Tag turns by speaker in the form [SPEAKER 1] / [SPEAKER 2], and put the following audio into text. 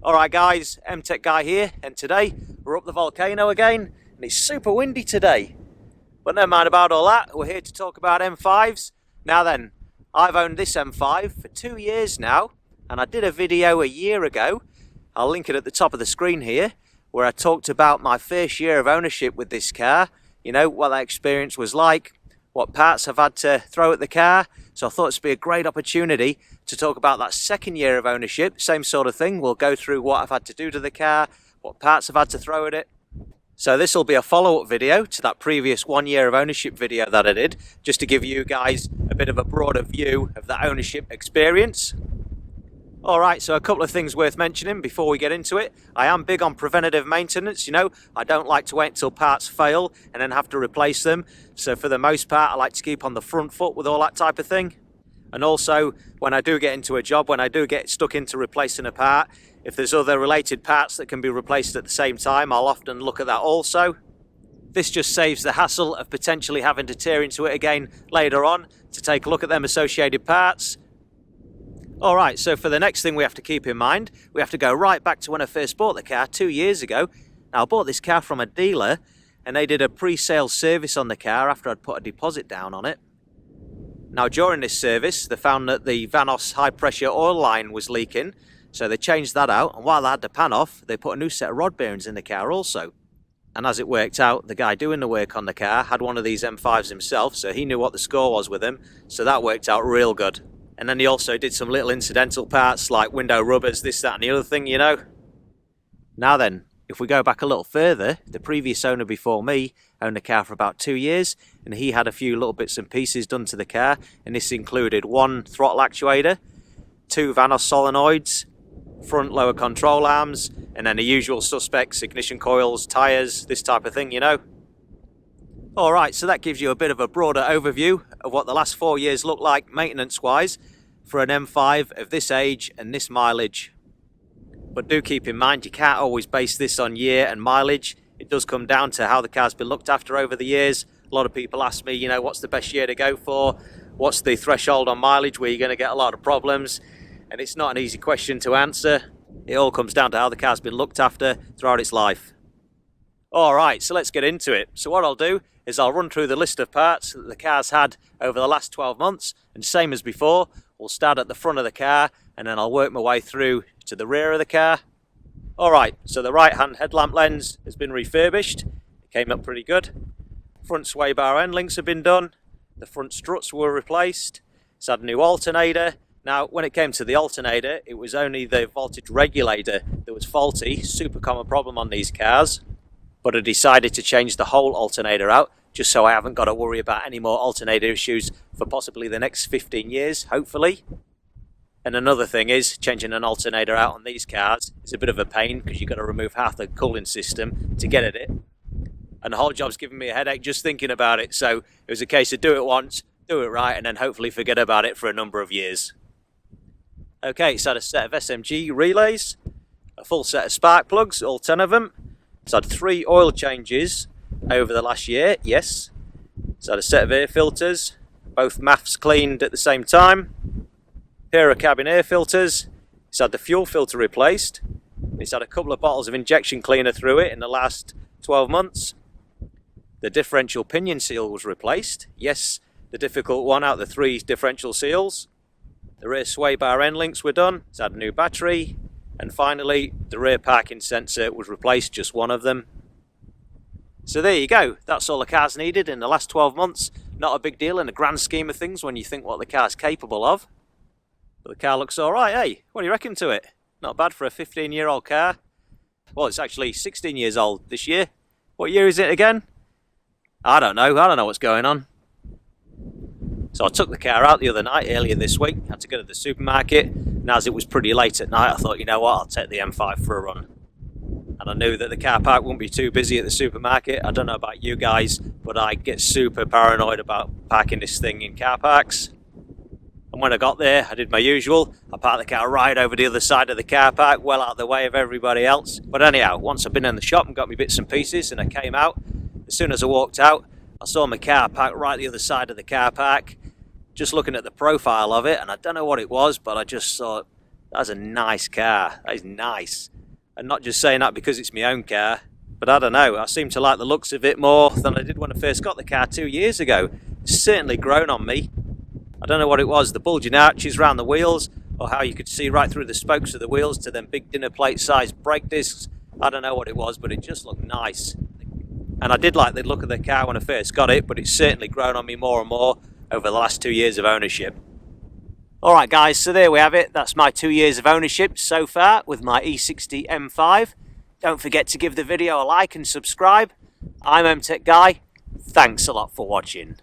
[SPEAKER 1] Alright guys, M-Tech Guy here, and today we're up the volcano again, and it's super windy today. But never mind about all that, we're here to talk about M5s. Now then, I've owned this M5 for 2 years now, and I did a video a year ago, I'll link it at the top of the screen here, where I talked about my first year of ownership with this car, you know, what that experience was like, what parts I've had to throw at the car. So I thought it'd be a great opportunity to talk about that second year of ownership. Same sort of thing, we'll go through what I've had to do to the car, what parts I've had to throw at it. So this will be a follow-up video to that previous 1 year of ownership video that I did, just to give you guys a bit of a broader view of that ownership experience. Alright, so a couple of things worth mentioning before we get into it. I am big on preventative maintenance, you know. I don't like to wait until parts fail and then have to replace them. So for the most part, I like to keep on the front foot with all that type of thing. And also, when I do get into a job, when I do get stuck into replacing a part, if there's other related parts that can be replaced at the same time, I'll often look at that also. This just saves the hassle of potentially having to tear into it again later on to take a look at them associated parts. Alright, so for the next thing we have to keep in mind, we have to go right back to when I first bought the car 2 years ago. Now I bought this car from a dealer and they did a pre-sale service on the car after I'd put a deposit down on it. Now during this service they found that the Vanos high pressure oil line was leaking, so they changed that out, and while they had the pan off they put a new set of rod bearings in the car also. And as it worked out, the guy doing the work on the car had one of these M5s himself, so he knew what the score was with him, so that worked out real good. And then he also did some little incidental parts like window rubbers, this, that and the other thing, you know. Now then, if we go back a little further, the previous owner before me owned the car for about 2 years, and he had a few little bits and pieces done to the car, and this included one throttle actuator, 2 Vanos solenoids, front lower control arms, and then the usual suspects, ignition coils, tyres, this type of thing, you know. Alright, so that gives you a bit of a broader overview of what the last 4 years look like maintenance wise for an M5 of this age and this mileage. But do keep in mind you can't always base this on year and mileage. It does come down to how the car's been looked after over the years. A lot of people ask me, you know, what's the best year to go for? What's the threshold on mileage where you're going to get a lot of problems? And it's not an easy question to answer. It all comes down to how the car's been looked after throughout its life. Alright, so let's get into it. So what I'll do is I'll run through the list of parts that the car's had over the last 12 months, and same as before, we'll start at the front of the car and then I'll work my way through to the rear of the car. Alright, so the right hand headlamp lens has been refurbished, it came up pretty good. Front sway bar end links have been done, the front struts were replaced, it's had a new alternator. Now when it came to the alternator, it was only the voltage regulator that was faulty, super common problem on these cars. But I decided to change the whole alternator out, just so I haven't got to worry about any more alternator issues for possibly the next 15 years, hopefully. And another thing is, changing an alternator out on these cars is a bit of a pain, because you've got to remove half the cooling system to get at it. And the whole job's giving me a headache just thinking about it, so it was a case of do it once, do it right, and then hopefully forget about it for a number of years. Okay, it's had a set of SMG relays, a full set of spark plugs, all 10 of them. It's had 3 oil changes over the last year, yes. It's had a set of air filters, both MAFs cleaned at the same time. Pair of cabin air filters. It's had the fuel filter replaced. It's had a couple of bottles of injection cleaner through it in the last 12 months. The differential pinion seal was replaced. Yes, the difficult one out of the 3 differential seals. The rear sway bar end links were done. It's had a new battery. And finally, the rear parking sensor was replaced, just one of them. So there you go, that's all the car's needed in the last 12 months. Not a big deal in the grand scheme of things when you think what the car's capable of. But the car looks alright, eh? What do you reckon to it? Not bad for a 15-year-old car. Well, it's actually 16 years old this year. What year is it again? I don't know what's going on. So I took the car out the other night, earlier this week, had to go to the supermarket, and as it was pretty late at night, I thought, you know what, I'll take the M5 for a run. And I knew that the car park wouldn't be too busy at the supermarket. I don't know about you guys, but I get super paranoid about parking this thing in car parks. And when I got there, I did my usual. I parked the car right over the other side of the car park, well out of the way of everybody else. But anyhow, once I've been in the shop and got my bits and pieces, and I came out, as soon as I walked out, I saw my car parked right the other side of the car park. Just looking at the profile of it, and I don't know what it was, but I just thought, that's a nice car, that is nice. and not just saying that because it's my own car, but I don't know, I seem to like the looks of it more than I did when I first got the car 2 years ago. It's certainly grown on me. I don't know what it was, the bulging arches around the wheels, or how you could see right through the spokes of the wheels to them big dinner plate sized brake discs. I don't know what it was, but it just looked nice. And I did like the look of the car when I first got it, but it's certainly grown on me more and more over the last 2 years of ownership. Alright guys, so there we have it. That's my 2 years of ownership so far with my E60 M5. Don't forget to give the video a like and subscribe. I'm MTech Guy. Thanks a lot for watching.